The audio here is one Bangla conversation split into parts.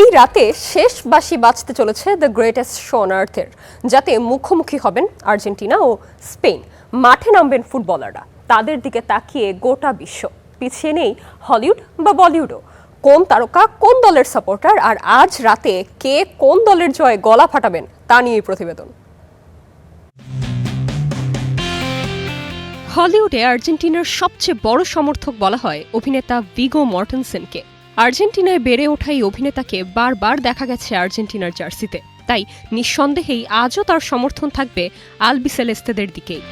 এই রাতে শেষ বাঁশি বাজতে চলেছে দ্য গ্রেটেস্ট শো অন আর্থের, যাতে মুখোমুখি হবেন আর্জেন্টিনা ও স্পেন। মাঠে নামবেন ফুটবলাররা, তাদের দিকে তাকিয়ে গোটা বিশ্ব। পিছিয়ে নেই হলিউড বা বলিউডও। কোন তারকা কোন দলের সাপোর্টার, আর আজ রাতে কে কোন দলের জয়ে গলা ফাটাবেন তা নিয়েই প্রতিবেদন। হলিউডে আর্জেন্টিনার সবচেয়ে বড় সমর্থক বলা হয় অভিনেতা ভিগো মর্টেনসেনকে। আর্জেন্টিনায় বেড়ে ওঠা এই অভিনেতাকে বারবার দেখা গেছে আর্জেন্টিনার জার্সিতে, তাই নিঃসন্দেহেই আজও তার সমর্থন থাকবে আলবিসেলেস্তেদের দিকেই।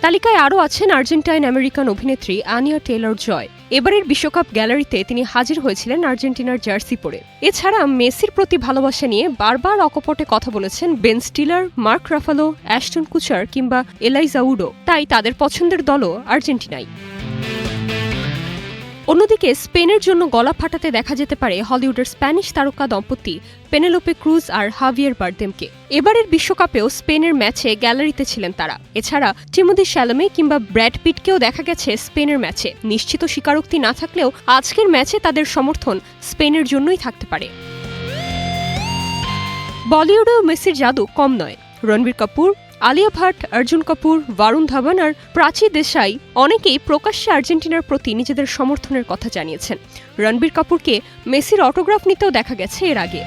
তালিকায় আরও আছেন আর্জেন্টাইন আমেরিকান অভিনেত্রী আনিয়া টেইলর জয়। এবারের বিশ্বকাপ গ্যালারিতে তিনি হাজির হয়েছিলেন আর্জেন্টিনার জার্সি পরে। এছাড়া মেসির প্রতি ভালোবাসা নিয়ে বারবার অকপটে কথা বলেছেন Ben Stiller, Mark Ruffalo, Ashton Kutcher কিংবা এলাইজা উডো। তাই তাদের পছন্দের দলও আর্জেন্টিনাই। অন্যদিকে স্পেনের জন্য গলা ফাটাতে দেখা যেতে পারে হলিউডের স্প্যানিশ তারকা দম্পতি পেনেলোপে ক্রুজ আর হাভিয়ের বারদেমকে। এবারের বিশ্বকাপেও স্পেনের ম্যাচে গ্যালারিতে ছিলেন তারা। এছাড়া টিমোথি শ্যালামে কিংবা ব্র্যাড পিটকেও দেখা গেছে স্পেনের ম্যাচে। নিশ্চিত স্বীকারোক্তি না থাকলেও আজকের ম্যাচে তাদের সমর্থন স্পেনের জন্যই থাকতে পারে। বলিউডেও মেসির জাদু কম নয়। রণবীর কাপুর, আলিয়া ভাট, অর্জুন কাপুর, বরুণ ধাবন আর প্রাচী দেশাই অনেকেই প্রকাশ্যে আর্জেন্টিনার প্রতি নিজেদের সমর্থনের কথা জানিয়েছেন। রণবীর কাপুরকে মেসির অটোগ্রাফ নিতেও দেখা গেছে এর আগে।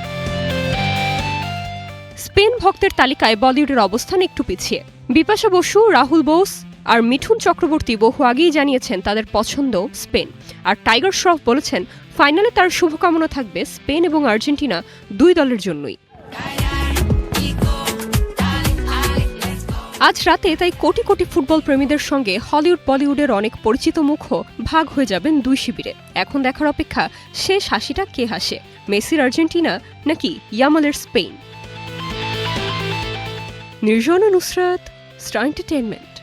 স্পেন ভক্তের তালিকায় বলিউডের অবস্থান একটু পিছিয়ে। বিপাশা বসু, রাহুল বোস আর মিঠুন চক্রবর্তী বহু আগেই জানিয়েছেন তাদের পছন্দ স্পেন। আর টাইগার শ্রফ বলেছেন ফাইনালে তার শুভকামনা থাকবে স্পেন এবং আর্জেন্টিনা দুই দলের জন্যই। আজ রাতে তাই কোটি কোটি ফুটবল প্রেমীদের সঙ্গে হলিউড বলিউডের অনেক পরিচিত মুখও ভাগ হয়ে যাবেন দুই শিবিরে। এখন দেখার অপেক্ষা শেষ হাসিটা কে হাসে, মেসির আর্জেন্টিনা নাকি ইয়ামালের Spain. Nirjana Nusrat, star entertainment.